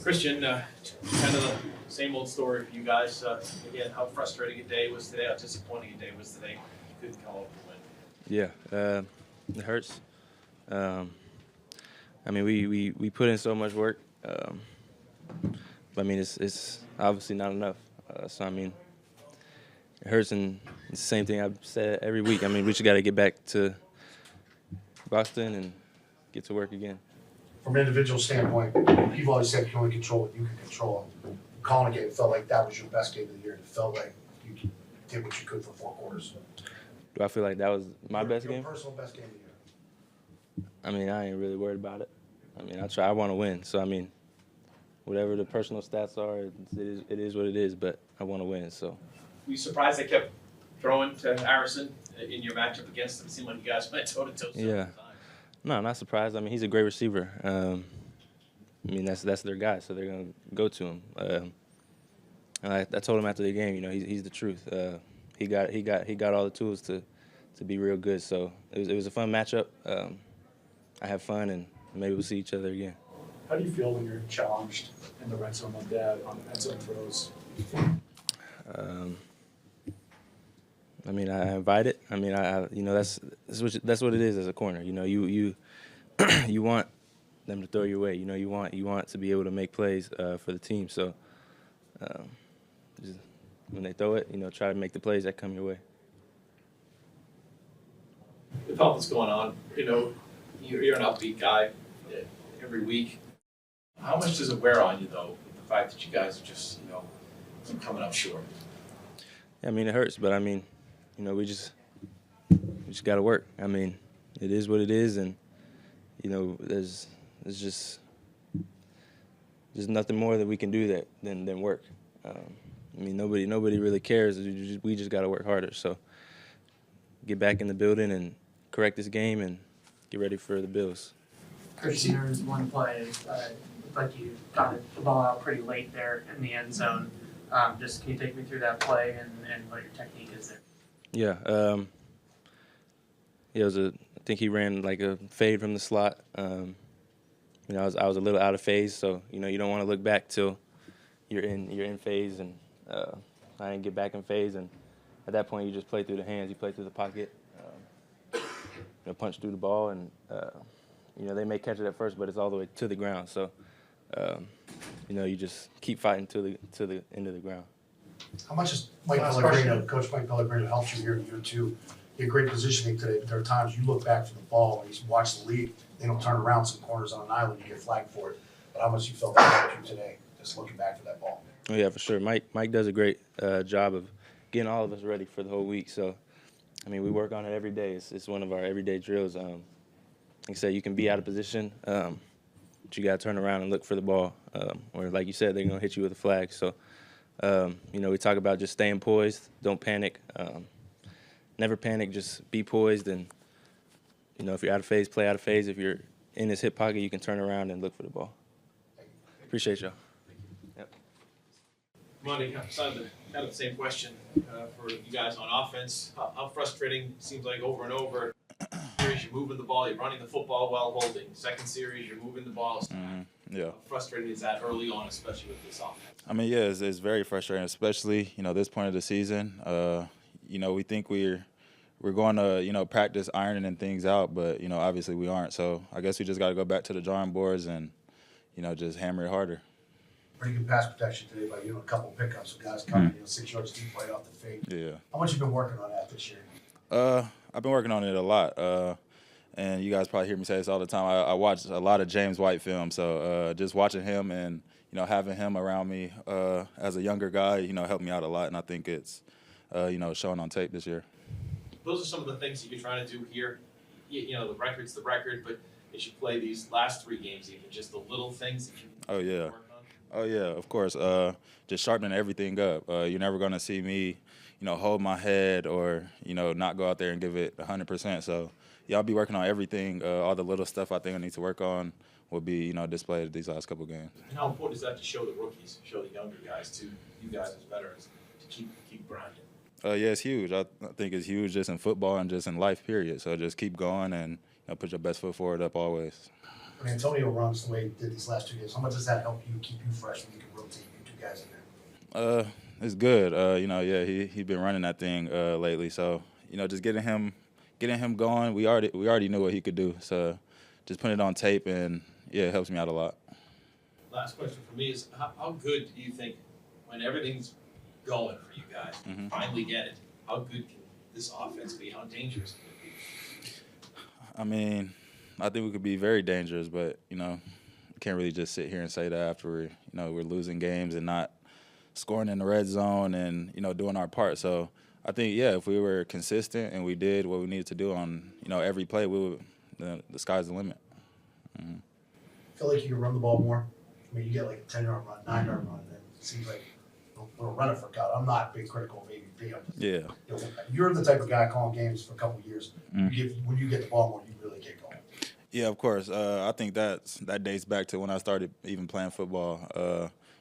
Christian, kind of the same old story for you guys. Again, how frustrating a day was today, how disappointing a day was today. You couldn't come up with a win. Yeah, it hurts. I mean, we put in so much work, but I mean, it's obviously not enough. So I mean, it hurts, and it's the same thing I've said every week. I mean, we just got to get back to Boston and get to work again. From an individual standpoint, people always said you can only control what you can control. Calling a game felt like that was your best game of the year. It felt like you did what you could for 4 quarters. Do I feel like that was my best game? Your personal best game of the year. I mean, I ain't really worried about it. I mean, I want to win. So, I mean, whatever the personal stats are, it is what it is, but I want to win, so. Were you surprised they kept throwing to Harrison in your matchup against them? It seemed like you guys went toe-to-toe several times. No, I'm not surprised. I mean, he's a great receiver. I mean, that's their guy, so they're going to go to him. And I told him after the game, you know, he's the truth. He got all the tools to be real good. So it was a fun matchup. I have fun, and maybe we'll see each other again. How do you feel when you're challenged in the red zone like that on end zone throws? I mean, I invite it. I mean, you know, that's what it is as a corner. You know, you you want them to throw your way. You know, you want to be able to make plays for the team. So just, when they throw it, you know, try to make the plays that come your way. With all that's going on, you know, you're an upbeat guy every week. How much does it wear on you, though, with the fact that you guys are just, you know, coming up short? Yeah, I mean, it hurts, but I mean, you know, we just got to work. I mean, it is what it is, and you know, there's just nothing more that we can do than work. I mean, nobody really cares. We just got to work harder. So get back in the building and correct this game and get ready for the Bills. Christian, there was one play, looked like you got the ball out pretty late there in the end zone. Just can you take me through that play and what your technique is there? Yeah, it was I think he ran like a fade from the slot. You know, I was a little out of phase, so you know you don't want to look back till you're in phase, and I didn't get back in phase, and at that point you just play through the hands, you play through the pocket, you know, punch through the ball, and you know they may catch it at first, but it's all the way to the ground, so you know you just keep fighting to the end of the ground. How much has Coach Mike Pellegrino helped you here in year 2? He had great positioning today, but there are times you look back for the ball when you watch the league, they don't turn around some corners on an island, you get flagged for it. But how much you felt that helped you today, just looking back for that ball? Oh yeah, for sure. Mike does a great job of getting all of us ready for the whole week. So, I mean, we work on it every day. It's one of our everyday drills. Like I said, you can be out of position, but you got to turn around and look for the ball. Or like you said, they're going to hit you with a flag. So, you know, we talk about just staying poised, don't panic. Never panic, just be poised. And, you know, if you're out of phase, play out of phase. If you're in his hip pocket, you can turn around and look for the ball. Appreciate y'all. Yep. Monty, kind of the same question for you guys on offense. How frustrating it seems like over and over. Series, you're moving the ball, you're running the football while holding. Second series, you're moving the ball. Yeah. How frustrating is that early on, especially with this offense? I mean, yeah, it's very frustrating, especially, you know, this point of the season. You know, we think we're going to, you know, practice ironing things out, but, you know, obviously we aren't. So I guess we just got to go back to the drawing boards and, you know, just hammer it harder. Pretty good pass protection today by a couple pickups of guys coming, 6 yards deep right off the fade. Yeah. How much you been working on that this year? I've been working on it a lot. And you guys probably hear me say this all the time. I watch a lot of James White film, so just watching him and, you know, having him around me as a younger guy, you know, helped me out a lot, and I think it's, you know, showing on tape this year. Those are some of the things that you're trying to do here. You know, the record's the record, but as you play these last 3 games, even just the little things that you work on. Oh, yeah, of course. Just sharpening everything up. You're never going to see me, you know, hold my head or, you know, not go out there and give it 100%. So, yeah, I'll be working on everything. All the little stuff I think I need to work on will be, you know, displayed these last couple games. And how important is that to show the rookies, show the younger guys, to you guys as veterans, to keep grinding? Yeah, it's huge. I think it's huge just in football and just in life, period. So just keep going and, you know, put your best foot forward up always. when Antonio runs the way he did these last 2 games, how much does that help you keep you fresh when you can rotate you two guys in there? It's good. Yeah, he been running that thing lately. So just getting him going. We already knew what he could do. So just putting it on tape, and yeah, it helps me out a lot. Last question for me is how good do you think when everything's going for you guys, finally get it? How good can this offense be? How dangerous can it be? I mean, I think we could be very dangerous, but can't really just sit here and say that after we're losing games and not scoring in the red zone and doing our part. So I think if we were consistent and we did what we needed to do on every play, the sky's the limit. Feel like you can run the ball more. I mean, you get like a 10-yard run, 9-yard run, and it seems like we're running for God. I'm not being critical of AVP. You're the type of guy calling games for a couple of years. When you get the ball more, you really get going. Yeah, of course. I think that dates back to when I started even playing football.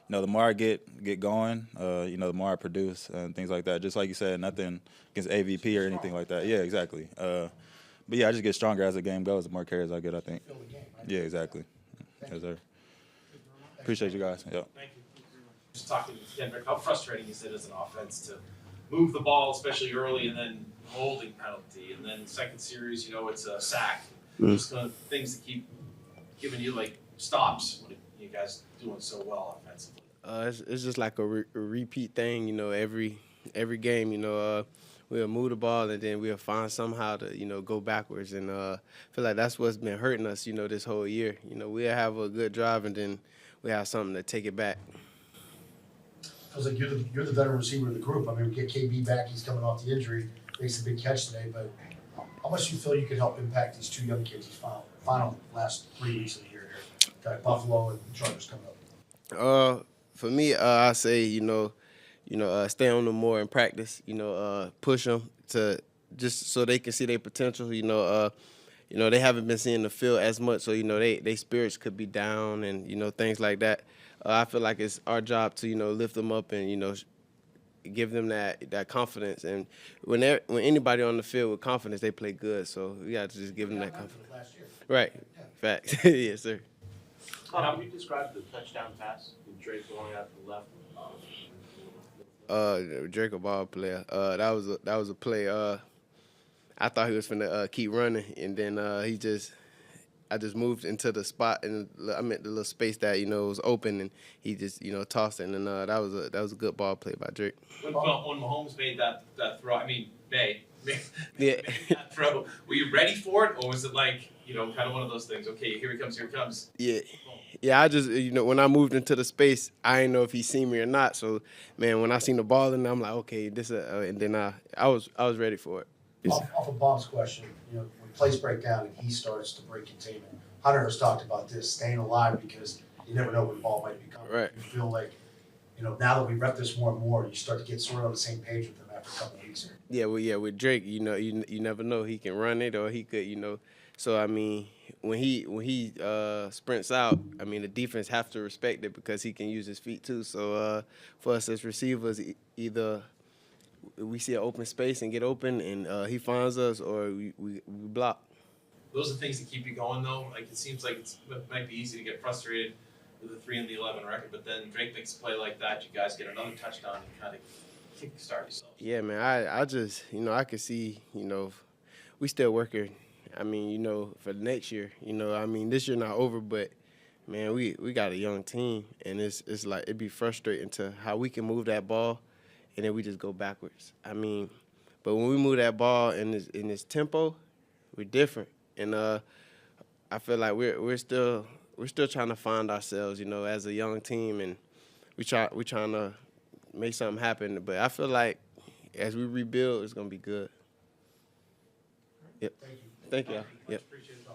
The more I get going, the more I produce and things like that. Just like you said, nothing against AVP or anything like that. Yeah, exactly. But I just get stronger as the game goes. The more carries I get, I think. Feel the game, right? Yeah, exactly. Yes, sir. Appreciate you guys. Yep. Thank you. Just talking to Kendrick, how frustrating is it as an offense to move the ball, especially early, and then holding penalty, and then second series, it's a sack. Just kind of things that keep giving you stops when you guys doing so well offensively. It's just like a repeat thing, every game, we'll move the ball and then we'll find somehow to, go backwards. And I feel like that's what's been hurting us, this whole year. We'll have a good drive and then we have something to take it back. Feels like you're the veteran receiver of the group. I mean, we get KB back. He's coming off the injury. Makes a big catch today. But how much do you feel you could help impact these two young kids' final last 3 weeks of the year here? Got Buffalo and Chargers coming up. For me, I say, stay on them more in practice, push them to just so they can see their potential. They haven't been seeing the field as much, so, they spirits could be down and, things like that. I feel like it's our job to, lift them up and, give them that confidence. And when anybody on the field with confidence, they play good. So we got to just give them that confidence. Last year. Right. Yeah. Facts. Yes, sir. How would you describe the touchdown pass with Drake going out to the left? Drake a ball player. That was a play. I thought he was finna keep running, and then I just moved into the spot, and I meant the little space that was open, and he just tossed it, and that was a good ball play by Drake. When Mahomes made that throw, made Yeah. that throw, were you ready for it, or was it kind of one of those things? Okay, here he comes. Yeah. Yeah, I just, when I moved into the space, I didn't know if he seen me or not. So, man, when I seen the ball, and I'm like, okay, and then I was ready for it. Off of Bob's question, when plays break down and he starts to break containment, Hunter has talked about this, staying alive, because you never know when the ball might be coming. Right. You feel like, now that we rep this more and more, you start to get sort of on the same page with him after a couple of weeks here. Yeah, with Drake, you never know. He can run it or he could, So, when he sprints out, the defense have to respect it because he can use his feet too. So, for us as receivers, either we see an open space and get open and he finds us, or we block. Those are things that keep you going, though. It seems like it might be easy to get frustrated with the 3-11 record, but then Drake makes a play like that, you guys get another touchdown and kind of kickstart yourselves. Yeah, man. I just, I could see, we still working. For the next year, this year not over, but man, we got a young team, and it's like it'd be frustrating to how we can move that ball, and then we just go backwards. But when we move that ball in this tempo, we're different, and I feel like we're still trying to find ourselves, as a young team, and we're trying to make something happen. But I feel like as we rebuild, it's gonna be good. Yep. Thank you. Thank you. Yep. Appreciate it.